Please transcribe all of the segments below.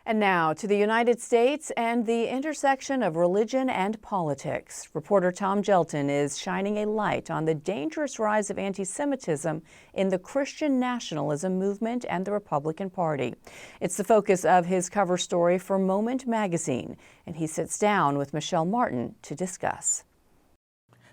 And now to the United States and the intersection of religion and politics. Reporter Tom Gelton is shining a light on the dangerous rise of anti-Semitism in the Christian nationalism movement and the Republican Party. It's the focus of his cover story for Moment magazine, and he sits down with Michelle Martin to discuss.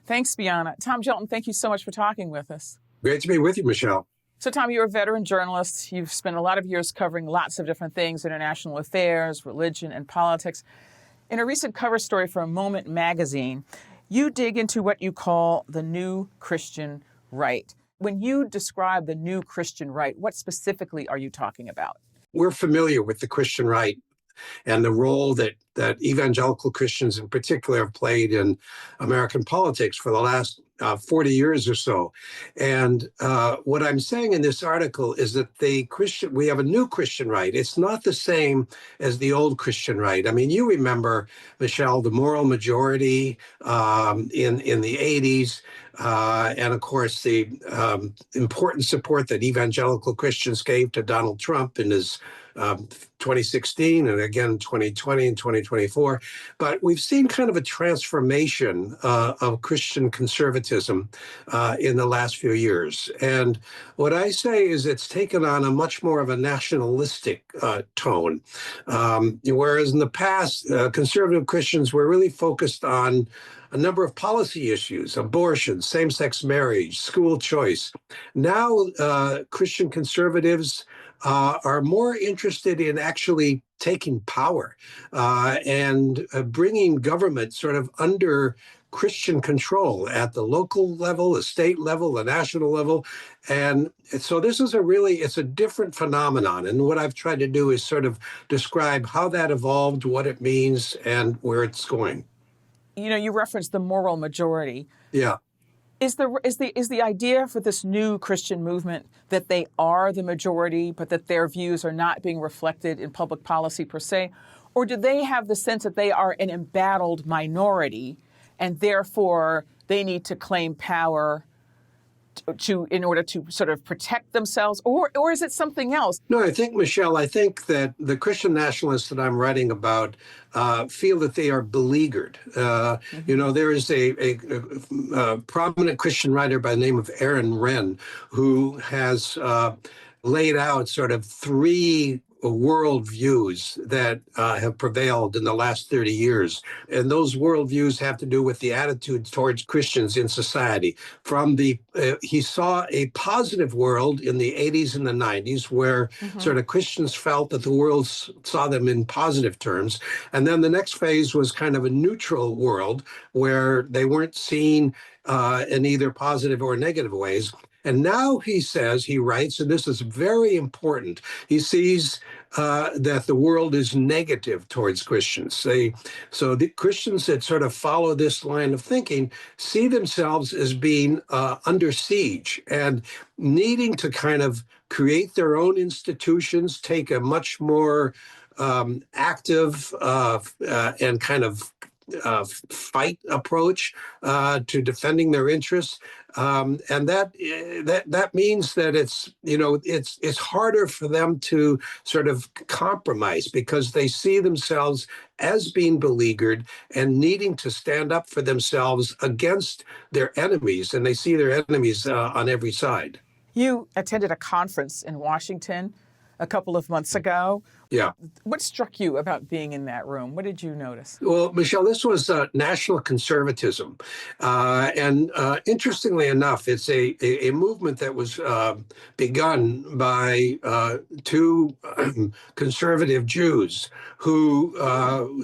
Thanks, Bianna. Tom Gelton, thank you so much for talking with us. Great to be with you, Michelle. So, Tom, you're a veteran journalist. You've spent a lot of years covering lots of different things, international affairs, religion, and politics. In a recent cover story for Moment magazine, you dig into what you call the new Christian right. When you describe the new Christian right, what specifically are you talking about? We're familiar with the Christian right and the role that evangelical Christians in particular have played in American politics for the last 40 years or so. And what I'm saying in this article is that we have a new Christian right. It's not the same as the old Christian right. I mean, you remember, Michelle, the moral majority in the 80s, and of course the important support that evangelical Christians gave to Donald Trump in his 2016 and again 2020 and 2024. But we've seen kind of a transformation of Christian conservatism in the last few years. And what I say is it's taken on a much more of a nationalistic tone. Whereas in the past, conservative Christians were really focused on a number of policy issues: abortion, same-sex marriage, school choice. Now, Christian conservatives are more interested in actually taking power and bringing government sort of under Christian control at the local level, the state level, the national level. And so this is it's a different phenomenon. And what I've tried to do is sort of describe how that evolved, what it means, and where it's going. You know, you referenced the moral majority. Yeah. Is the idea for this new Christian movement that they are the majority, but that their views are not being reflected in public policy per se? Or do they have the sense that they are an embattled minority and therefore they need to claim power in order to sort of protect themselves? Or is it something else? No, I think, Michelle, I think that the Christian nationalists that I'm writing about feel that they are beleaguered. You know, there is a prominent Christian writer by the name of Aaron Renn who has laid out sort of three worldviews that have prevailed in the last 30 years. And those worldviews have to do with the attitude towards Christians in society. He saw a positive world in the 80s and the 90s where sort of Christians felt that the world saw them in positive terms. And then the next phase was kind of a neutral world where they weren't seen in either positive or negative ways. And now he writes, and this is very important, he sees that the world is negative towards Christians. So the Christians that sort of follow this line of thinking see themselves as being under siege and needing to kind of create their own institutions, take a much more active and kind of fight approach to defending their interests, and that means that it's harder for them to sort of compromise because they see themselves as being beleaguered and needing to stand up for themselves against their enemies, and they see their enemies on every side. You attended a conference in Washington a couple of months ago. Yeah. What struck you about being in that room? What did you notice? Well, Michelle, this was national conservatism. And interestingly enough, it's a movement that was begun by two conservative Jews who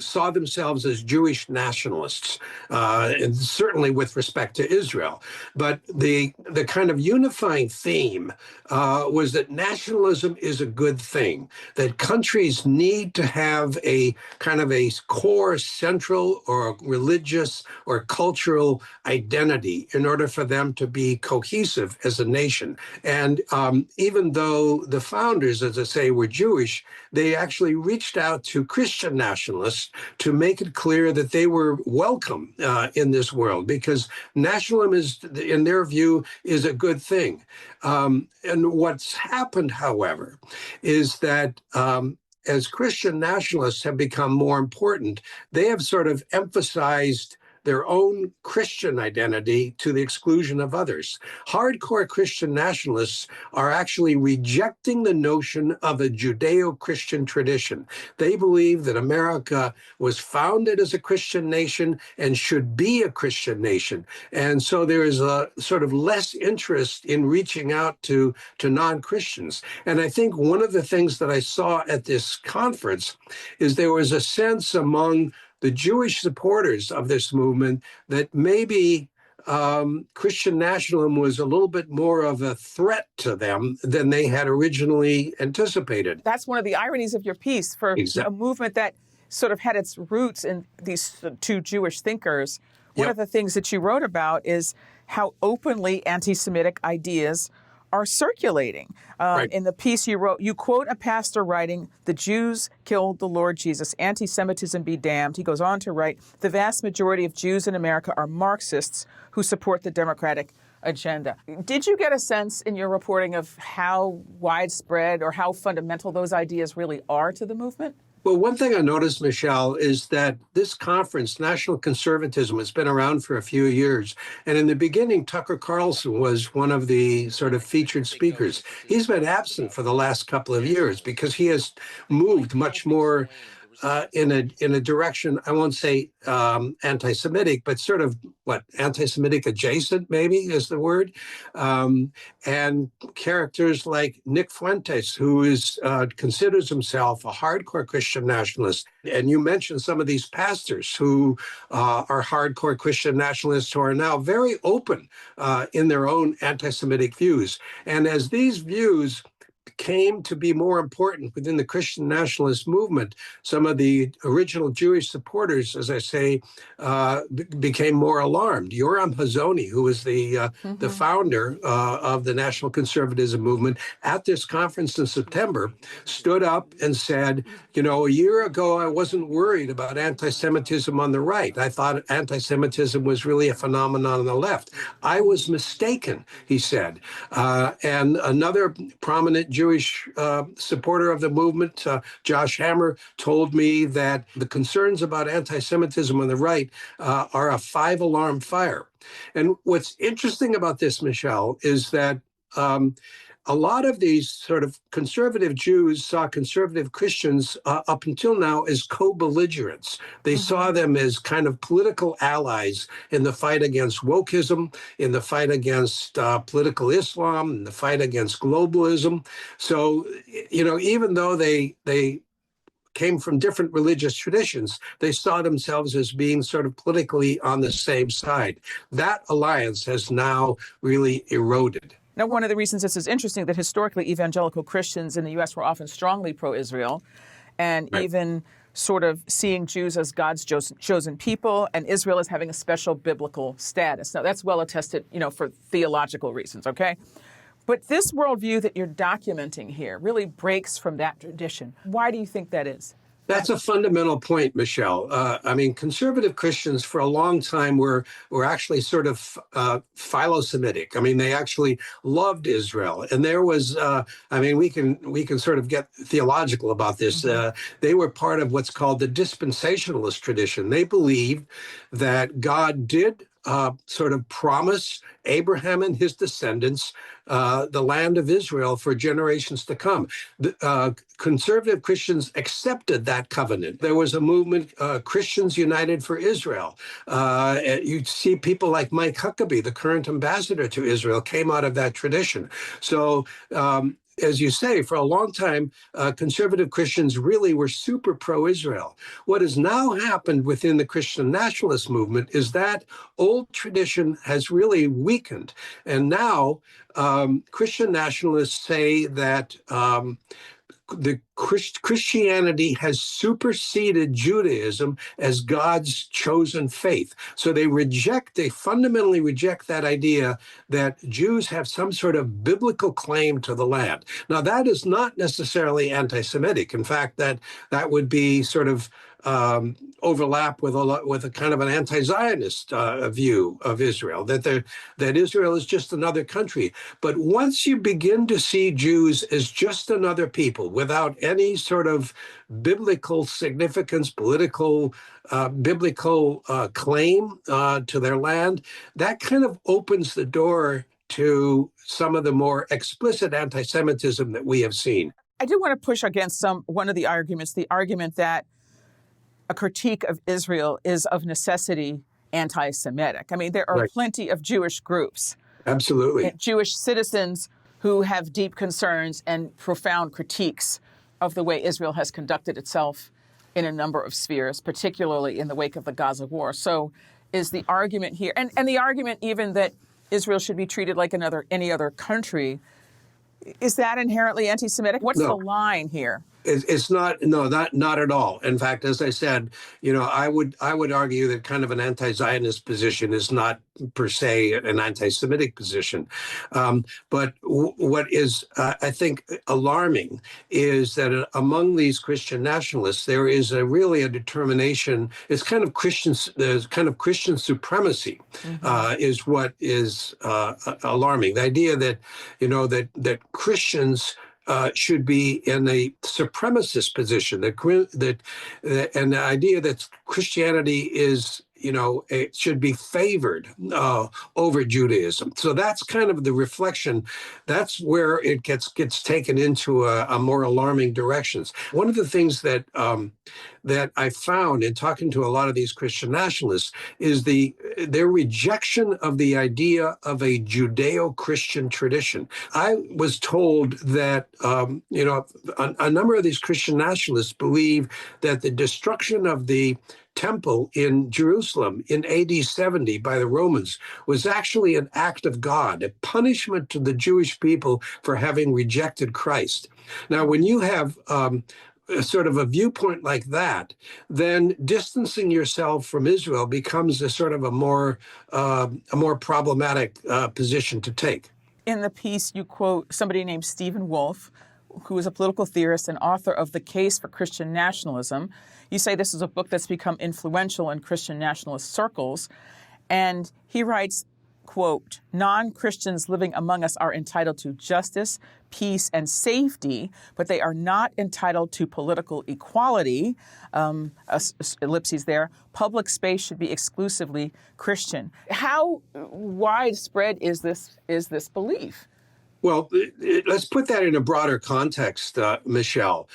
saw themselves as Jewish nationalists, and certainly with respect to Israel. But the kind of unifying theme was that nationalism is a good thing, that countries need to have a kind of a core central or religious or cultural identity in order for them to be cohesive as a nation. And even though the founders, as I say, were Jewish, they actually reached out to Christian nationalists to make it clear that they were welcome in this world, because nationalism is, in their view, is a good thing. And what's happened, however, is that as Christian nationalists have become more important, they have sort of emphasized their own Christian identity to the exclusion of others. Hardcore Christian nationalists are actually rejecting the notion of a Judeo-Christian tradition. They believe that America was founded as a Christian nation and should be a Christian nation. And so there is a sort of less interest in reaching out to non-Christians. And I think one of the things that I saw at this conference is there was a sense among the Jewish supporters of this movement that maybe Christian nationalism was a little bit more of a threat to them than they had originally anticipated. That's one of the ironies of your piece for a movement that sort of had its roots in these two Jewish thinkers. One of the things that you wrote about is how openly anti-Semitic ideas are circulating. In the piece you wrote, you quote a pastor writing, "The Jews killed the Lord Jesus. Anti-Semitism be damned." He goes on to write, "The vast majority of Jews in America are Marxists who support the Democratic agenda." Did you get a sense in your reporting of how widespread or how fundamental those ideas really are to the movement? Well, one thing I noticed, Michelle, is that this conference, National Conservatism, has been around for a few years. And in the beginning, Tucker Carlson was one of the sort of featured speakers. He's been absent for the last couple of years because he has moved much more in a direction, I won't say anti-Semitic, but sort of anti-Semitic adjacent, maybe is the word. And characters like Nick Fuentes, who considers himself a hardcore Christian nationalist. And you mentioned some of these pastors who are hardcore Christian nationalists who are now very open in their own anti-Semitic views. And as these views came to be more important within the Christian nationalist movement, some of the original Jewish supporters, as I say, became more alarmed. Yoram Hazony, who was the founder of the National Conservatism movement, at this conference in September, stood up and said, a year ago, I wasn't worried about anti-Semitism on the right. I thought anti-Semitism was really a phenomenon on the left. I was mistaken, he said. And another prominent Jewish supporter of the movement, Josh Hammer, told me that the concerns about anti-Semitism on the right are a 5-alarm fire. And what's interesting about this, Michelle, is that a lot of these sort of conservative Jews saw conservative Christians up until now as co-belligerents. They saw them as kind of political allies in the fight against wokeism, in the fight against political Islam, in the fight against globalism. So, even though they came from different religious traditions, they saw themselves as being sort of politically on the same side. That alliance has now really eroded. Now, one of the reasons this is interesting that historically evangelical Christians in the U.S. were often strongly pro-Israel and even sort of seeing Jews as God's chosen people and Israel as having a special biblical status. Now, that's well attested, for theological reasons, okay? But this worldview that you're documenting here really breaks from that tradition. Why do you think that is? That's a fundamental point, Michelle. Conservative Christians for a long time were actually sort of philo-Semitic. They actually loved Israel, and there was. We can sort of get theological about this. They were part of what's called the dispensationalist tradition. They believed that God did sort of promise Abraham and his descendants the land of Israel for generations to come. Conservative Christians accepted that covenant. There was a movement, Christians United for Israel. You see people like Mike Huckabee, the current ambassador to Israel, came out of that tradition. So as you say, for a long time, conservative Christians really were super pro-Israel. What has now happened within the Christian nationalist movement is that old tradition has really weakened. And now Christian nationalists say that the Christianity has superseded Judaism as God's chosen faith. So they fundamentally reject that idea that Jews have some sort of biblical claim to the land. Now, that is not necessarily anti-Semitic. In fact, that would be sort of overlap with a kind of an anti-Zionist view of Israel, that Israel is just another country. But once you begin to see Jews as just another people, without any sort of biblical significance, biblical claim to their land, that kind of opens the door to some of the more explicit anti-Semitism that we have seen. I do want to push against one of the argument that a critique of Israel is of necessity anti-Semitic. I mean, there are plenty of Jewish groups, absolutely, Jewish citizens who have deep concerns and profound critiques of the way Israel has conducted itself in a number of spheres, particularly in the wake of the Gaza war. So is the argument here, and the argument even that Israel should be treated like any other country, is that inherently anti-Semitic? What's the line here? It's not, no, not at all. In fact, as I said, I would argue that kind of an anti-Zionist position is not per se an anti-Semitic position. But what is, I think, alarming is that among these Christian nationalists, there is really a determination. It's kind of Christian supremacy is what is alarming. The idea that that Christians should be in a supremacist position, and the idea that Christianity is, it should be favored over Judaism. So that's kind of the reflection. That's where it gets taken into a more alarming directions. One of the things that that I found in talking to a lot of these Christian nationalists is their rejection of the idea of a Judeo-Christian tradition. I was told that a number of these Christian nationalists believe that the destruction of the temple in Jerusalem in AD 70 by the Romans was actually an act of God, a punishment to the Jewish people for having rejected Christ. Now, when you have sort of a viewpoint like that, then distancing yourself from Israel becomes a sort of a more problematic position to take. In the piece, you quote somebody named Stephen Wolfe, who is a political theorist and author of The Case for Christian Nationalism. You say this is a book that's become influential in Christian nationalist circles. And he writes, quote, "Non-Christians living among us are entitled to justice, peace, and safety, but they are not entitled to political equality." Ellipses there. "Public space should be exclusively Christian." How widespread is this belief? Well, let's put that in a broader context, Michelle.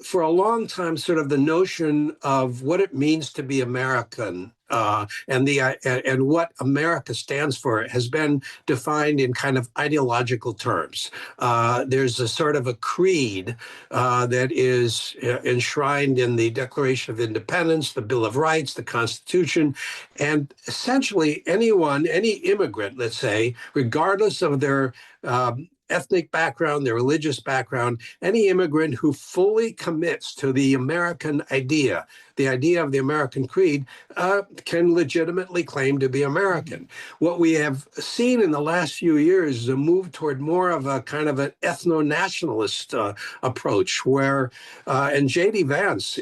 For a long time, sort of the notion of what it means to be American and what America stands for has been defined in kind of ideological terms. There's a sort of a creed that is enshrined in the Declaration of Independence, the Bill of Rights, the Constitution, and essentially any immigrant, let's say, regardless of their ethnic background, their religious background, any immigrant who fully commits to the American idea, the idea of the American creed, can legitimately claim to be American. What we have seen in the last few years is a move toward more of a kind of an ethno-nationalist approach, where, and J.D. Vance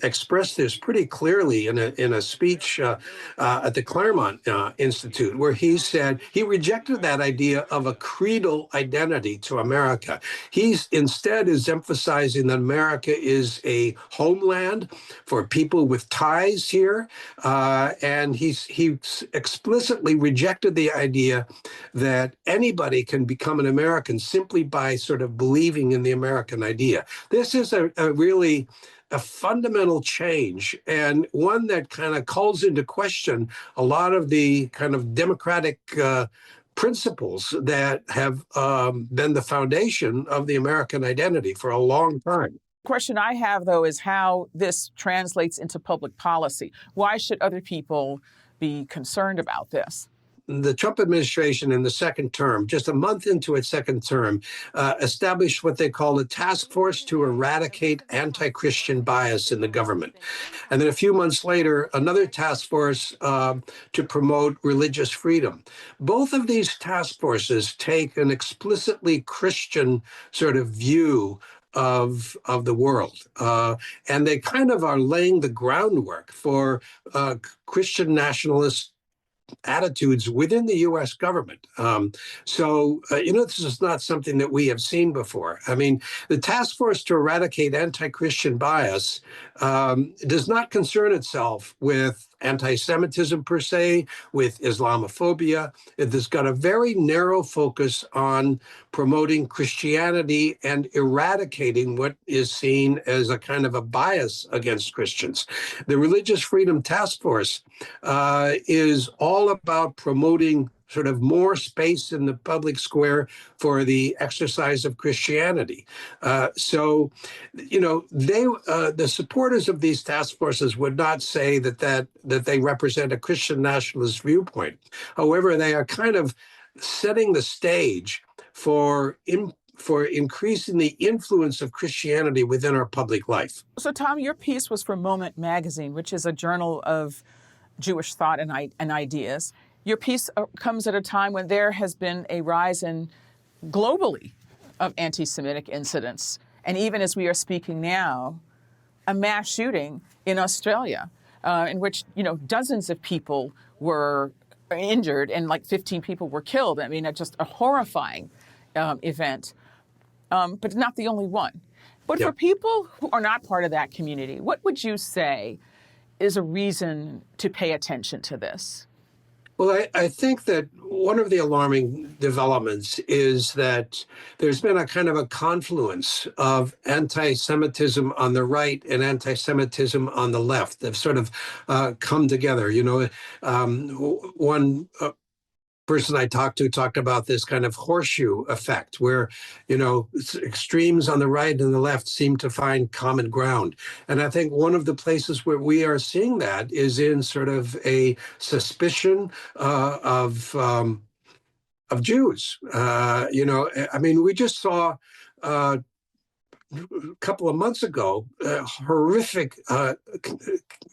expressed this pretty clearly in a speech at the Claremont Institute, where he said he rejected that idea of a creedal identity to America. He instead is emphasizing that America is a homeland for people with ties here, and he explicitly rejected the idea that anybody can become an American simply by sort of believing in the American idea. This is a really fundamental change, and one that kind of calls into question a lot of the kind of democratic principles that have been the foundation of the American identity for a long time. Question I have, though, is how this translates into public policy. Why should other people be concerned about this? The Trump administration in the second term, just a month into its second term, established what they call a task force to eradicate anti-Christian bias in the government. And then a few months later, another task force to promote religious freedom. Both of these task forces take an explicitly Christian sort of view of the world. And they kind of are laying the groundwork for Christian nationalist attitudes within the U.S. government. This is not something that we have seen before. I mean, the Task Force to Eradicate Anti-Christian Bias does not concern itself with anti-Semitism per se, with Islamophobia. It has got a very narrow focus on promoting Christianity and eradicating what is seen as a kind of a bias against Christians. The Religious Freedom Task Force is all about promoting sort of more space in the public square for the exercise of Christianity. The supporters of these task forces would not say that they represent a Christian nationalist viewpoint. However, they are kind of setting the stage for increasing the influence of Christianity within our public life. So, Tom, your piece was for Moment Magazine, which is a journal of Jewish thought and ideas. Your piece comes at a time when there has been a rise globally of anti-Semitic incidents. And even as we are speaking now, a mass shooting in Australia in which, dozens of people were injured and like 15 people were killed. I mean, just a horrifying event, but not the only one. But for people who are not part of that community, what would you say is a reason to pay attention to this? Well, I think that one of the alarming developments is that there's been a kind of a confluence of anti-Semitism on the right and anti-Semitism on the left. They've sort of come together. One person I talked about this kind of horseshoe effect where, extremes on the right and the left seem to find common ground. And I think one of the places where we are seeing that is in sort of a suspicion of Jews. We just saw a couple of months ago, horrific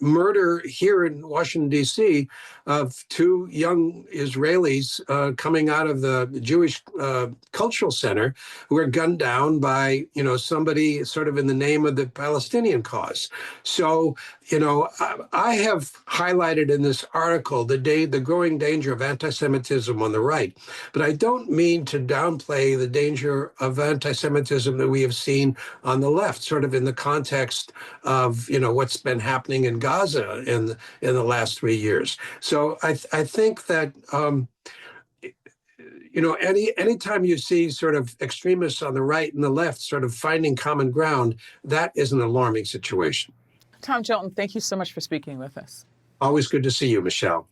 murder here in Washington, D.C. of two young Israelis coming out of the Jewish Cultural Center who were gunned down by, somebody sort of in the name of the Palestinian cause. So, I have highlighted in this article the growing danger of anti-Semitism on the right, but I don't mean to downplay the danger of anti-Semitism that we have seen on the left, sort of in the context of, what's been happening in Gaza in the last 3 years. So I think that, anytime you see sort of extremists on the right and the left sort of finding common ground, that is an alarming situation. Tom Gjelten, thank you so much for speaking with us. Always good to see you, Michelle.